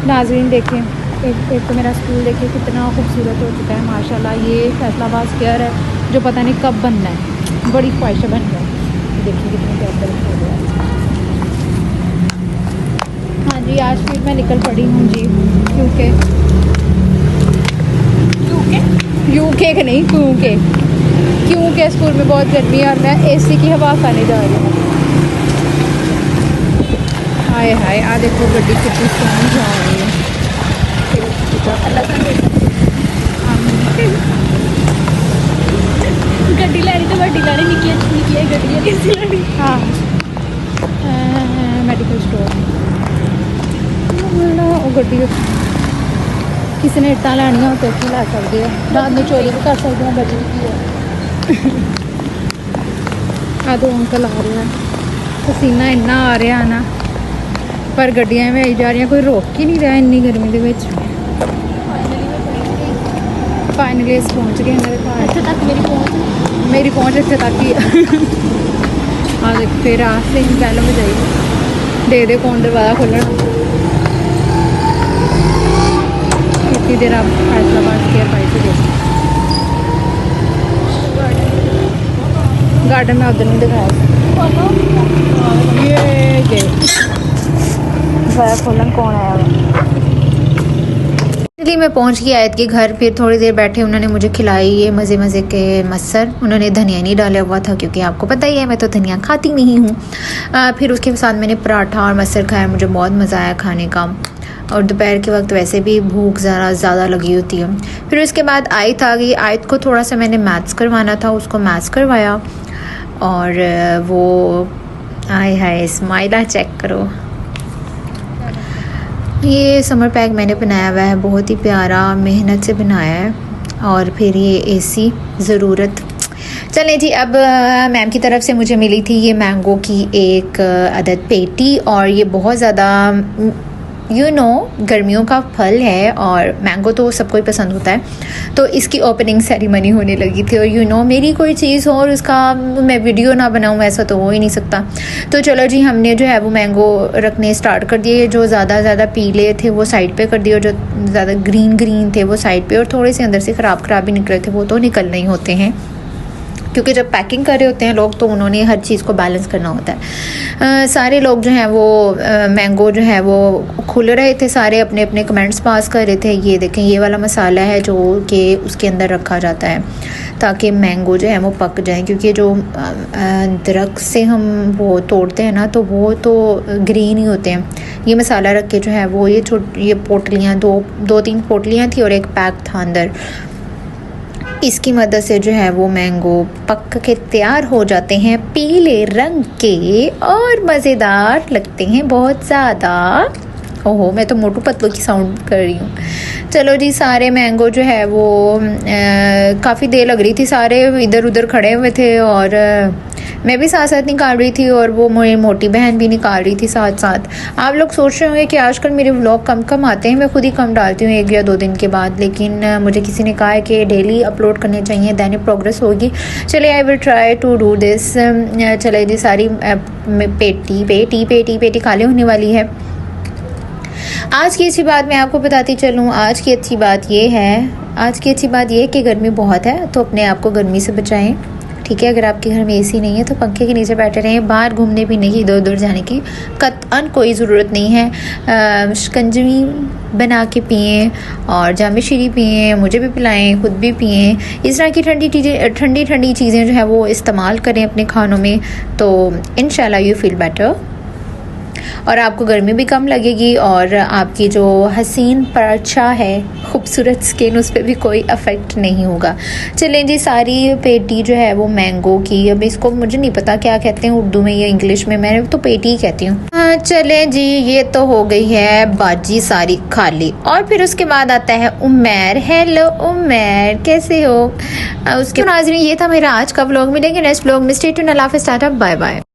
नाज़रीन देखें, एक तो मेरा स्कूल देखिए कितना खूबसूरत हो चुका है माशाल्लाह। ये फैसलाबाद स्क्वायर है जो पता नहीं कब बनना है, बड़ी ख्वाहिश है बन जाए। देखिए कितने बेहतर हो गया। हाँ जी, आज फिर मैं निकल पड़ी हूँ जी, क्योंकि स्कूल में बहुत गर्मी है और मैं एसी की हवा खाने जा रही हूँ। हाय हाय, आ देखो गड्डी कितनी सोहनी जा रही है। गड्डी लैनी तो वड्डी लैनी, निक्की गड्डी लैनी। हाँ, मेडिकल स्टोर गड्डी किसी ने इट्टा लैनिया तो इत्थों लै सकते हैं, रात में चोरी भी कर सकते हैं। बची की है आ दो अंकल आ रहे हैं, पसीना इन्ना आ रहा है ना, पर गड्डियां में आई जा रही, कोई रोक ही नहीं रहा इन्नी गर्मी के विच। फाइनली अस पहुँच गए मेरे घर। इत्थे तक मेरी पहुँच इत्थे तक ही आ देख, फिर आस्ते ही बैल बजाई दे कौन दरवाज़ा खोलना। कितनी देर आप फैसलाबाद स्क्वायर पाई से देख गार्डन में उधर नहीं दिखाया। ये दरवाज़ा खोलन कौन आया हुआ। इसलिए मैं पहुंच गई आयत के घर। फिर थोड़ी देर बैठे, उन्होंने मुझे खिलाई ये मज़े मज़े के मसर। उन्होंने धनिया नहीं डाला हुआ था क्योंकि आपको पता ही है मैं तो धनिया खाती नहीं हूँ। फिर उसके साथ मैंने पराठा और मसर खाया, मुझे बहुत मज़ा आया खाने का। और दोपहर के वक्त वैसे भी भूख ज़्यादा लगी होती है। फिर उसके बाद आयत आ गई। आयत को थोड़ा सा मैंने मैथ्स करवाना था, उसको मैथ्स करवाया। और वो आए हाय स्माइला चेक करो। ये समर पैक मैंने बनाया हुआ है, बहुत ही प्यारा मेहनत से बनाया है। और फिर ये एसी ज़रूरत। चलें जी, अब मैम की तरफ से मुझे मिली थी ये मैंगो की एक अदद पेटी। और ये बहुत ज़्यादा गर्मियों का फल है और मैंगो तो सबको ही पसंद होता है। तो इसकी ओपनिंग सेरेमनी होने लगी थी। और मेरी कोई चीज़ हो और उसका मैं वीडियो ना बनाऊँ, ऐसा तो हो ही नहीं सकता। तो चलो जी, हमने जो है वो मैंगो रखने स्टार्ट कर दिए। जो ज़्यादा पीले थे वो साइड पे कर दिए, और जो ज़्यादा ग्रीन थे वो साइड पे। और थोड़े से अंदर से ख़राब भी निकले थे, वो तो निकलने ही होते हैं क्योंकि जब पैकिंग कर रहे होते हैं लोग तो उन्होंने हर चीज़ को बैलेंस करना होता है। सारे लोग जो हैं वो मैंगो जो है वो खुल रहे थे, सारे अपने अपने कमेंट्स पास कर रहे थे। ये देखें, ये वाला मसाला है जो कि उसके अंदर रखा जाता है ताकि मैंगो जो है वो पक जाए। क्योंकि जो दरख्त से हम वो तोड़ते हैं ना, तो वो तो ग्रीन ही होते हैं। ये मसाला रख के जो है वो ये पोटलियाँ, दो तीन पोटलियाँ थी और एक पैक था अंदर। इसकी मदद से जो है वो मैंगो पक के तैयार हो जाते हैं, पीले रंग के और मज़ेदार लगते हैं बहुत ज़्यादा। ओहो, मैं तो मोटू पतलू की साउंड कर रही हूँ। चलो जी, सारे मैंगो जो है वो काफ़ी देर लग रही थी, सारे इधर उधर खड़े हुए थे और मैं भी साथ साथ निकाल रही थी और वो मेरी मोटी बहन भी निकाल रही थी साथ साथ। आप लोग सोच रहे होंगे कि आजकल मेरे व्लॉग कम आते हैं, मैं खुद ही कम डालती हूँ 1 या 2 दिन के बाद। लेकिन मुझे किसी ने कहा है कि डेली अपलोड करने चाहिए, दैनिक प्रोग्रेस होगी। चलिए, I will try to do this. चले जी, सारी पेटी खाली होने वाली है। आज की अच्छी बात मैं आपको बताती चलूँ। आज की अच्छी बात ये है कि गर्मी बहुत है, तो अपने आप को गर्मी से बचाएं। ठीक है, अगर आपके घर में एसी नहीं है तो पंखे के नीचे बैठे रहें। बाहर घूमने फिरने की, इधर उधर जाने की कतई कोई ज़रूरत नहीं है। शिकंजवी बना के पिएं और जामे शीरी पिएं, मुझे भी पिलाएं, खुद भी पिएं। इस तरह की ठंडी चीज़ें जो है वो इस्तेमाल करें अपने खानों में, तो इंशाल्लाह यू फील बेटर और आपको गर्मी भी कम लगेगी और आपकी जो हसीन परछा है, खूबसूरत स्किन, उस पर भी कोई अफेक्ट नहीं होगा। चलें जी, सारी पेटी जो है वो मैंगो की, अब इसको मुझे नहीं पता क्या कहते हैं उर्दू में या इंग्लिश में, मैं तो पेटी ही कहती हूँ। चलें जी, ये तो हो गई है बाजी सारी खाली। और फिर उसके बाद आता है उमैर। हेलो उमैर, कैसे हो? उसके नाज़रीन, ये था मेरा आज का व्लॉग। मिलेंगे नेक्स्ट व्लॉग में। स्टे ट्यून्ड, अल्लाह हाफ़िज़, टाटा, बाय बाय।